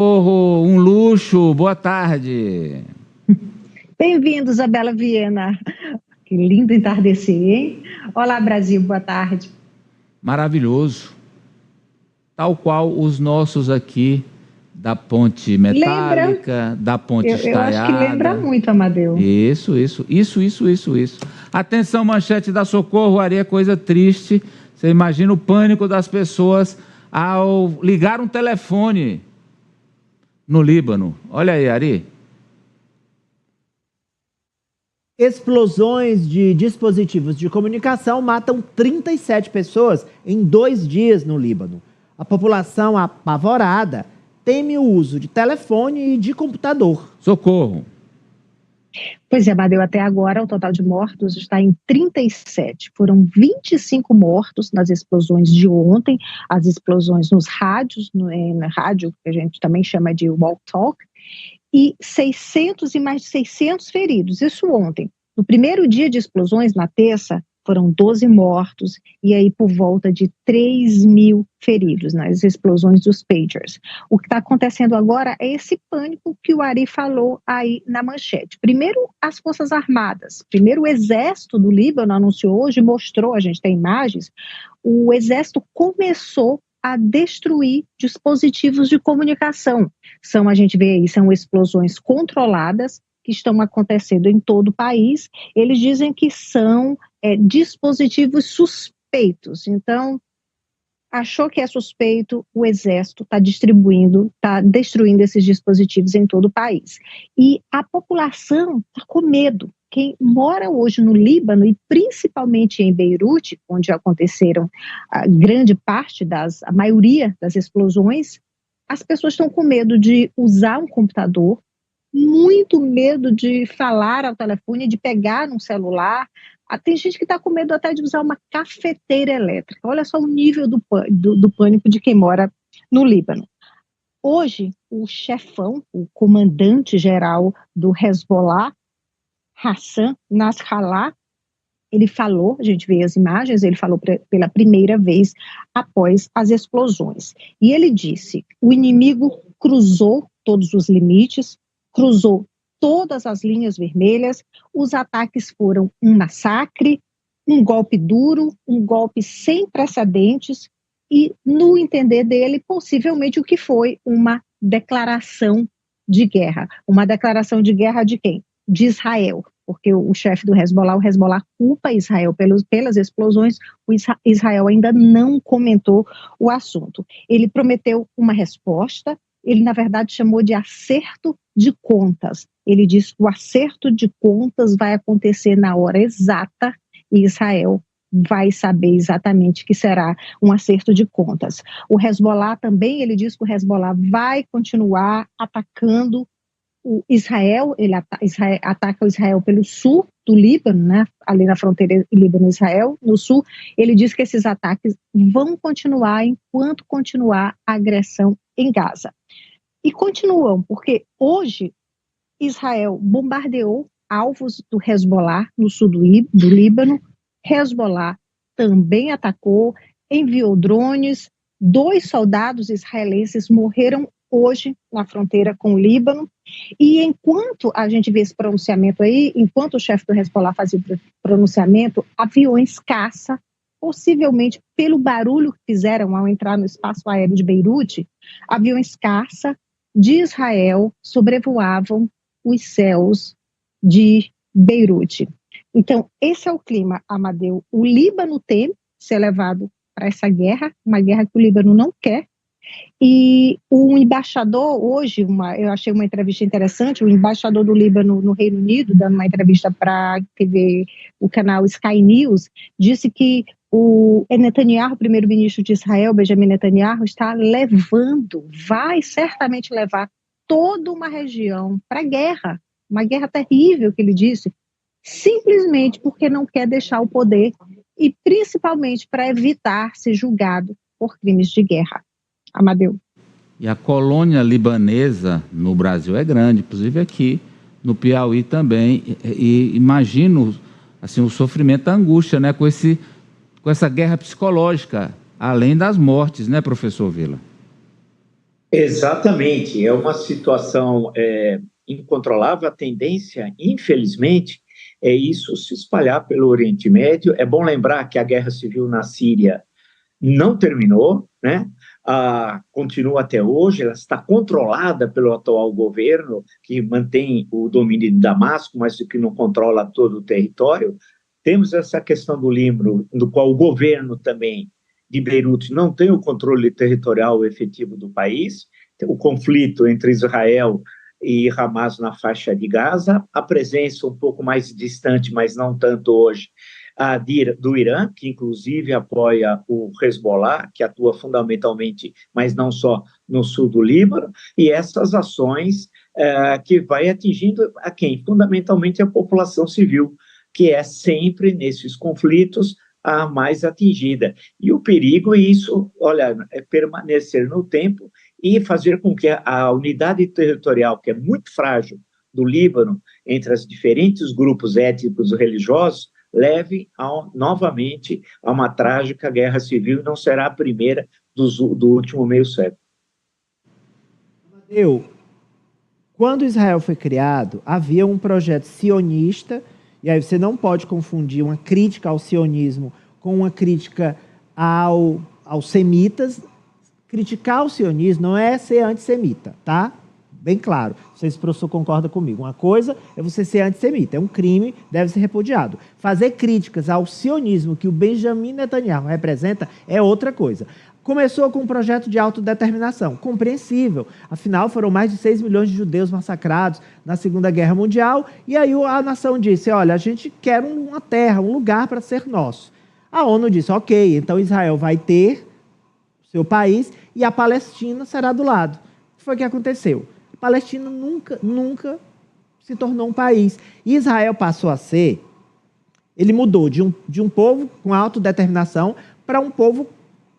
Um luxo, boa tarde. Bem-vindos, Isabela Viena. Que lindo entardecer, hein? Olá, Brasil, boa tarde. Maravilhoso. Tal qual os nossos aqui da ponte metálica, da ponte eu acho que lembra estaiada. muito, Amadeu. Isso. Atenção, manchete da Socorro, Ari, é coisa triste. Você imagina o pânico das pessoas ao ligar um telefone no Líbano. Olha aí, Ari. Explosões de dispositivos de comunicação matam 37 pessoas em 2 dias no Líbano. A população apavorada teme o uso de telefone e de computador. Socorro. Pois é, Amadeu, até agora o total de mortos está em 37. Foram 25 mortos nas explosões de ontem, as explosões nos rádios, na rádio, que a gente também chama de walk-talk, e mais de 600 feridos, isso ontem. No primeiro dia de explosões, na terça, foram 12 mortos e aí por volta de 3.000 feridos nas explosões dos pagers. O que está acontecendo agora é esse pânico que o Ari falou aí na manchete. Primeiro, as Forças Armadas. Primeiro, o Exército do Líbano anunciou hoje, mostrou, a gente tem imagens, o Exército começou a destruir dispositivos de comunicação. A gente vê aí, são explosões controladas que estão acontecendo em todo o país. Eles dizem que são dispositivos suspeitos. Então, achou que é suspeito, o Exército está destruindo esses dispositivos em todo o país. E a população está com medo. Quem mora hoje no Líbano, e principalmente em Beirute, onde aconteceram a maioria das explosões, as pessoas estão com medo de usar um computador, muito medo de falar ao telefone, de pegar no celular. Tem gente que está com medo até de usar uma cafeteira elétrica. Olha só o nível do pânico de quem mora no Líbano. Hoje, o chefão, o comandante-geral do Hezbollah, Hassan Nasrallah, ele falou, a gente vê as imagens, ele falou pela primeira vez após as explosões. E ele disse: o inimigo cruzou todos os limites, cruzou todas as linhas vermelhas, os ataques foram um massacre, um golpe duro, um golpe sem precedentes e, no entender dele, possivelmente o que foi uma declaração de guerra. Uma declaração de guerra de quem? De Israel, porque o chefe do Hezbollah, o Hezbollah culpa Israel pelas explosões, o Israel ainda não comentou o assunto. Ele prometeu uma resposta, ele na verdade chamou de acerto de contas. Ele disse que o acerto de contas vai acontecer na hora exata e Israel vai saber exatamente que será um acerto de contas. O Hezbollah também, ele diz que o Hezbollah vai continuar atacando o Israel, ataca o Israel pelo sul do Líbano, né, ali na fronteira Líbano-Israel, no sul. Ele diz que esses ataques vão continuar enquanto continuar a agressão em Gaza. E continuam, porque hoje Israel bombardeou alvos do Hezbollah no sul do Líbano. Hezbollah também atacou, enviou drones. 2 soldados israelenses morreram hoje na fronteira com o Líbano. E enquanto a gente vê esse pronunciamento aí, enquanto o chefe do Hezbollah fazia o pronunciamento, aviões caça, possivelmente pelo barulho que fizeram ao entrar no espaço aéreo de Beirute, aviões caça de Israel sobrevoavam os céus de Beirute. Então, esse é o clima, Amadeu. O Líbano teme ser levado para essa guerra, uma guerra que o Líbano não quer. E o embaixador, hoje, eu achei uma entrevista interessante, o embaixador do Líbano no Reino Unido, dando uma entrevista para a TV, o canal Sky News, disse que o Netanyahu, o primeiro-ministro de Israel, Benjamin Netanyahu, vai certamente levar toda uma região para a guerra, uma guerra terrível, que ele disse, simplesmente porque não quer deixar o poder e principalmente para evitar ser julgado por crimes de guerra. Amadeu. E a colônia libanesa no Brasil é grande, inclusive aqui no Piauí também. E imagino assim, o sofrimento, a angústia, né, com essa guerra psicológica, além das mortes, né, professor Vila? Exatamente, é uma situação incontrolável. A tendência, infelizmente, é isso se espalhar pelo Oriente Médio. É bom lembrar que a guerra civil na Síria não terminou, né? Continua até hoje, ela está controlada pelo atual governo, que mantém o domínio de Damasco, mas que não controla todo o território. Temos essa questão do Líbano, do qual o governo também de Beirute não tem o controle territorial efetivo do país. O conflito entre Israel e Hamas na faixa de Gaza, a presença um pouco mais distante, mas não tanto hoje, do Irã, que inclusive apoia o Hezbollah, que atua fundamentalmente, mas não só, no sul do Líbano, e essas ações que vai atingindo a quem? Fundamentalmente a população civil, que é sempre, nesses conflitos, a mais atingida. E o perigo é isso, olha, é permanecer no tempo e fazer com que a unidade territorial, que é muito frágil, do Líbano, entre os diferentes grupos étnicos e religiosos, leve novamente a uma trágica guerra civil, e não será a primeira do último meio século. Quando Israel foi criado, havia um projeto sionista, e aí você não pode confundir uma crítica ao sionismo com uma crítica aos semitas. Criticar o sionismo não é ser antissemita, tá? Bem claro. Não sei se o professor concorda comigo. Uma coisa é você ser antissemita, é um crime, deve ser repudiado. Fazer críticas ao sionismo que o Benjamin Netanyahu representa é outra coisa. Começou com um projeto de autodeterminação, compreensível. Afinal, foram mais de 6 milhões de judeus massacrados na Segunda Guerra Mundial, e aí a nação disse, olha, a gente quer uma terra, um lugar para ser nosso. A ONU disse, ok, então Israel vai ter seu país e a Palestina será do lado. O que foi que aconteceu? A Palestina nunca se tornou um país. E Israel passou a ser, ele mudou de um povo com autodeterminação para um povo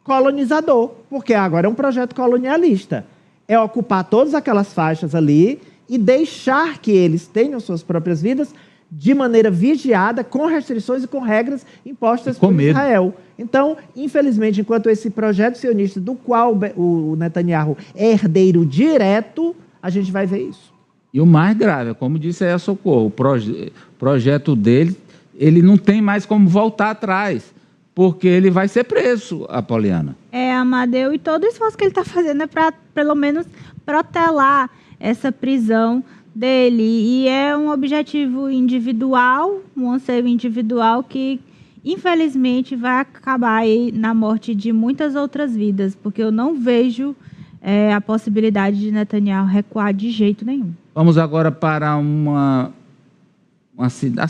colonizador, porque agora é um projeto colonialista. É ocupar todas aquelas faixas ali e deixar que eles tenham suas próprias vidas de maneira vigiada, com restrições e com regras impostas por Israel. Então, infelizmente, enquanto esse projeto sionista, do qual o Netanyahu é herdeiro direto, a gente vai ver isso. E o mais grave, como disse aí a Socorro, o projeto dele, ele não tem mais como voltar atrás, porque ele vai ser preso, Apoliana. Amadeu, e todo o esforço que ele está fazendo é para, pelo menos, protelar essa prisão dele. E é um objetivo individual, um anseio individual que, infelizmente, vai acabar aí na morte de muitas outras vidas, porque eu não vejo a possibilidade de Netanyahu recuar de jeito nenhum. Vamos agora para um acidente.